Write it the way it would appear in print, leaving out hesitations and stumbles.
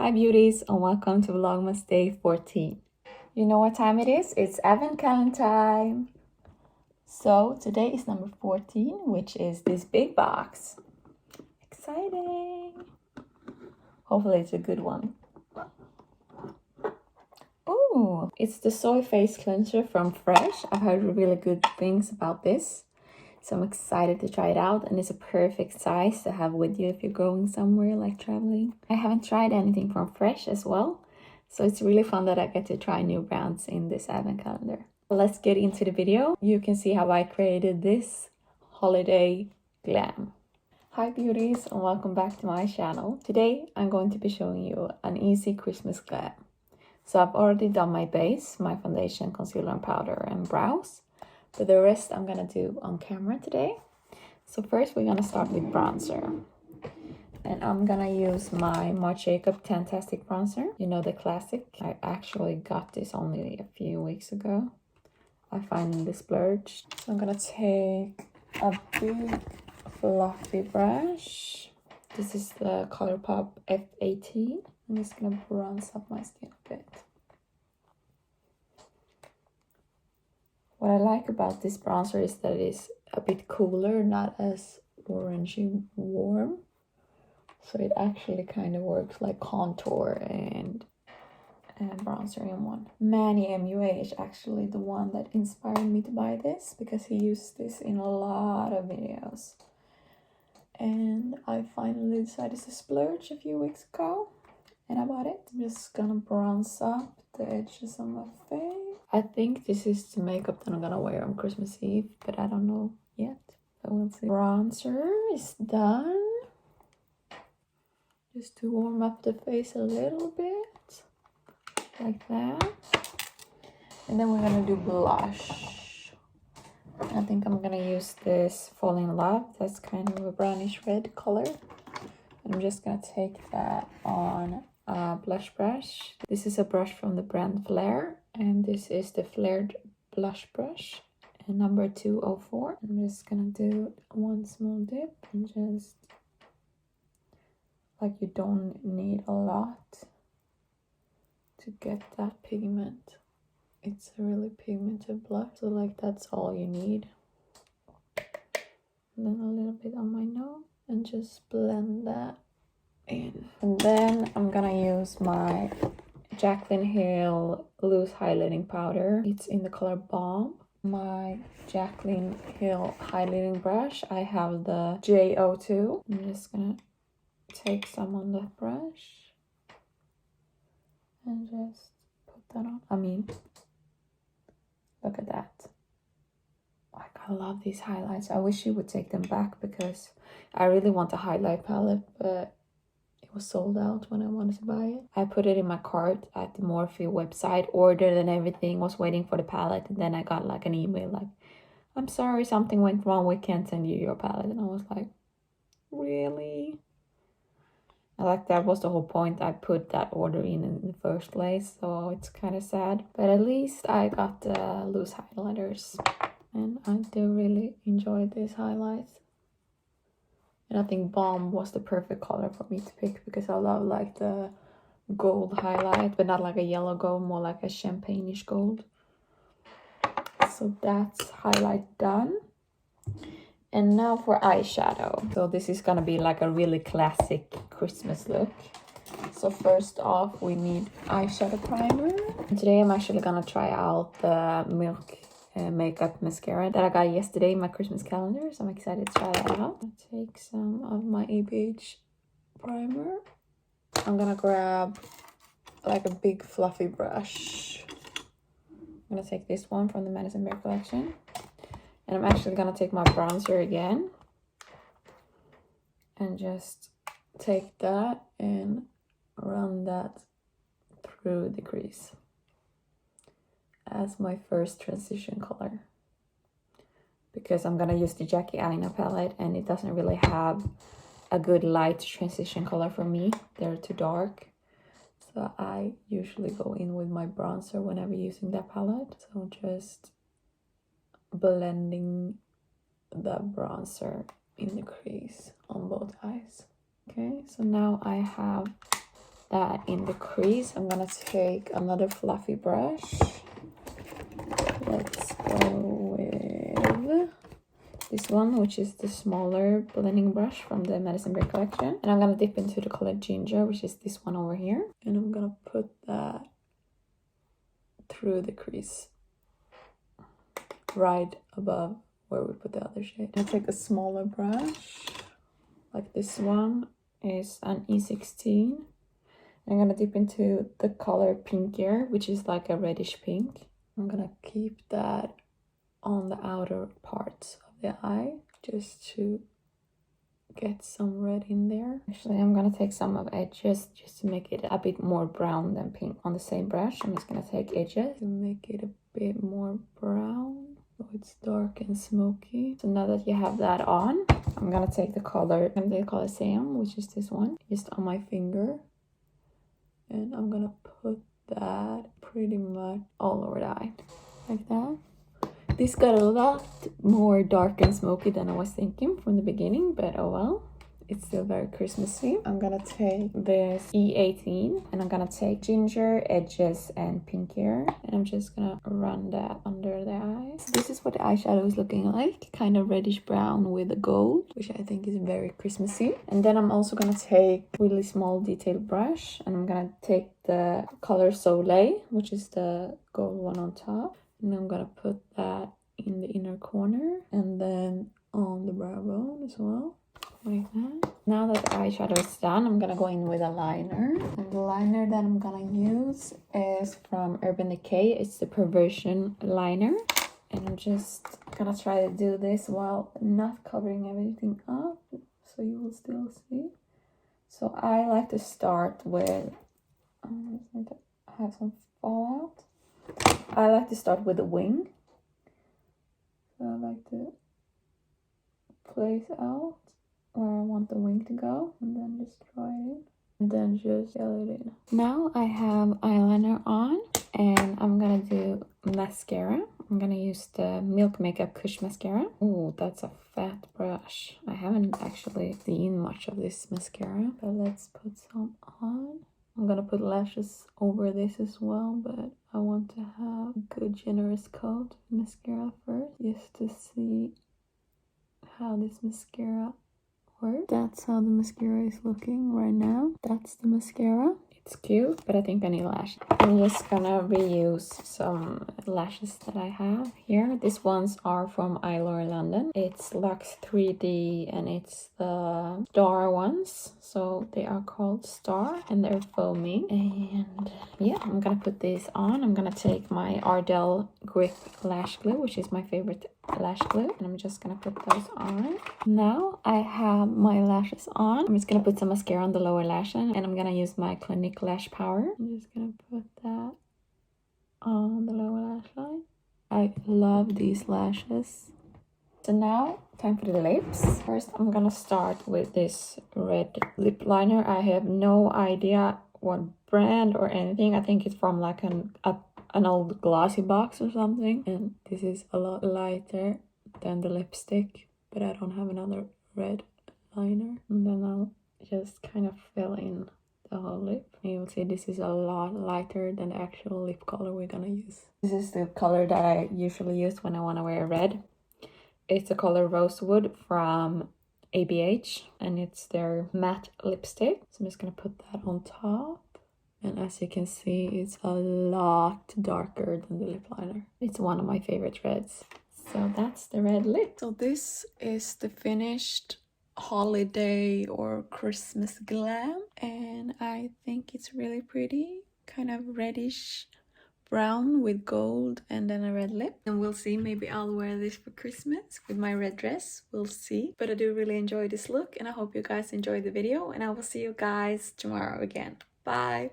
Hi beauties and welcome to Vlogmas day 14. You know what time it is? It's Advent calendar time. So today is number 14, which is this big box. Exciting! Hopefully it's a good one. Ooh, it's the soy face cleanser from Fresh. I've heard really good things about this. So I'm excited to try it out, and it's a perfect size to have with you if you're going somewhere like traveling. I haven't tried anything from Fresh as well, so it's really fun that I get to try new brands in this advent calendar. Let's get into the video. You can see how I created this holiday glam. Hi beauties and welcome back to my channel. Today I'm going to be showing you an easy Christmas glam. So I've already done my base, my foundation, concealer and powder and brows. But the rest I'm gonna do on camera today. So first we're gonna start with bronzer. And I'm gonna use my Marc Jacobs Fantastic Bronzer. You know, the classic. I actually got this only a few weeks ago. I finally splurged. So I'm gonna take a big fluffy brush. This is the ColourPop F18. I'm just gonna bronze up my skin a bit. What I like about this bronzer is that it is a bit cooler, not as orangey warm. So it actually kind of works like contour and bronzer in one. Manny MUA is actually the one that inspired me to buy this because he used this in a lot of videos. And I finally decided to splurge a few weeks ago and I bought it. I'm just gonna bronze up the edges of my face. I think this is the makeup that I'm gonna wear on Christmas Eve, but I don't know yet. But we'll see. Bronzer is done. Just to warm up the face a little bit, like that. And then we're gonna do blush. I think I'm gonna use this Fall in Love. That's kind of a brownish red color. I'm just gonna take that on a blush brush. This is a brush from the brand Flare, and this is the Flared blush brush, and number 204. I'm just gonna do one small dip and just like you don't need a lot to get that pigment. It's a really pigmented blush, so like that's all you need. And then a little bit on my nose and just blend that in. And then I'm gonna use my Jaclyn Hill loose highlighting powder. It's in the color Balm. My Jaclyn Hill highlighting brush, I have the J02. I'm just gonna take some on the brush and just put that on. I mean, look at that. Like, I love these highlights. I wish you would take them back because I really want a highlight palette, but it was sold out when I wanted to buy it. I put it in my cart at the Morphe website, ordered and everything, was waiting for the palette, and then I got like an email like, I'm sorry, something went wrong, we can't send you your palette. And I was like, really? Like, that was the whole point. I put that order in the first place, so it's kind of sad. But at least I got the loose highlighters, and I do really enjoy these highlights. And I think Balm was the perfect color for me to pick because I love like the gold highlight, but not like a yellow gold, more like a champagne-ish gold. So that's highlight done. And now for eyeshadow. So this is gonna be like a really classic Christmas look. So first off, we need eyeshadow primer. And today I'm actually gonna try out the Milk makeup mascara that I got yesterday in my Christmas calendar. So I'm excited to try that out. I'll take some of my ABH primer. I'm gonna grab like a big fluffy brush. I'm gonna take this one from the Madison Bear collection. And I'm actually gonna take my bronzer again and just take that and run that through the crease as my first transition color, because I'm gonna use the Jackie Aina palette and it doesn't really have a good light transition color for me. They're too dark, so I usually go in with my bronzer whenever using that palette. So just blending the bronzer in the crease on both eyes. Okay, so now I have that in the crease, I'm gonna take another fluffy brush. Let's go with this one, which is the smaller blending brush from the Medicine Bear collection. And I'm gonna dip into the color Ginger, which is this one over here. And I'm gonna put that through the crease, right above where we put the other shade. I take a smaller brush, like this one is an E16. I'm gonna dip into the color Pinkier, which is like a reddish pink. I'm gonna keep that on the outer parts of the eye, just to get some red in there. Actually, I'm gonna take some of edges just to make it a bit more brown than pink. On the same brush, I'm just gonna take edges to make it a bit more brown, so it's dark and smoky. So now that you have that on, I'm gonna take the color Sam, which is this one, just on my finger. And I'm gonna put that pretty much all over the eye, like that. This got a lot more dark and smoky than I was thinking from the beginning, but oh well. It's still very Christmassy. I'm gonna take this E18 and I'm gonna take Ginger, Edges, and Pinkier. And I'm just gonna run that under the eyes. This is what the eyeshadow is looking like. Kind of reddish brown with the gold, which I think is very Christmassy. And then I'm also gonna take a really small detailed brush. And I'm gonna take the color Soleil, which is the gold one on top. And I'm gonna put that in the inner corner. And then on the brow bone as well. Like that. Now that the eyeshadow is done, I'm gonna go in with a liner. And the liner that I'm gonna use is from Urban Decay. It's the Perversion liner. And I'm just gonna try to do this while not covering everything up, so you will still see. So I like to start with, I have some fallout. I like to start with the wing. So I like to place out where I want the wing to go, and then just draw it in, and then just fill it in. Now I have eyeliner on, and I'm gonna do mascara. I'm gonna use the Milk Makeup Kush Mascara. Oh, that's a fat brush. I haven't actually seen much of this mascara, but let's put some on. I'm gonna put lashes over this as well, but I want to have a good generous coat of mascara first, just to see how this mascara works. That's how the mascara is looking right now. That's the mascara. It's cute, but I think I need lashes. I'm just gonna reuse some lashes that I have here. These ones are from Eylure London. It's Luxe 3D and it's the Star ones. So they are called Star and they're foamy. And yeah, I'm gonna put this on. I'm gonna take my Ardell Grip Lash Glue, which is my favorite lash glue, and I'm just gonna put those on. Now I have my lashes on. I'm just gonna put some mascara on the lower lash line, and I'm gonna use my Clinique Lash Power. I'm just gonna put that on the lower lash line. I love these lashes. So now, time for the lips. First, I'm gonna start with this red lip liner. I have no idea what brand or anything. I think it's from like an old glossy box or something, and this is a lot lighter than the lipstick, but I don't have another red liner. And then I'll just kind of fill in the whole lip, and you'll see this is a lot lighter than the actual lip color we're gonna use. This is the color that I usually use when I want to wear red. It's the color Rosewood from ABH, and it's their matte lipstick. So I'm just gonna put that on top. And as you can see, it's a lot darker than the lip liner. It's one of my favorite reds. So that's the red lip. So this is the finished holiday or Christmas glam. And I think it's really pretty. Kind of reddish brown with gold and then a red lip. And we'll see, maybe I'll wear this for Christmas with my red dress. We'll see. But I do really enjoy this look, and I hope you guys enjoyed the video. And I will see you guys tomorrow again. Bye!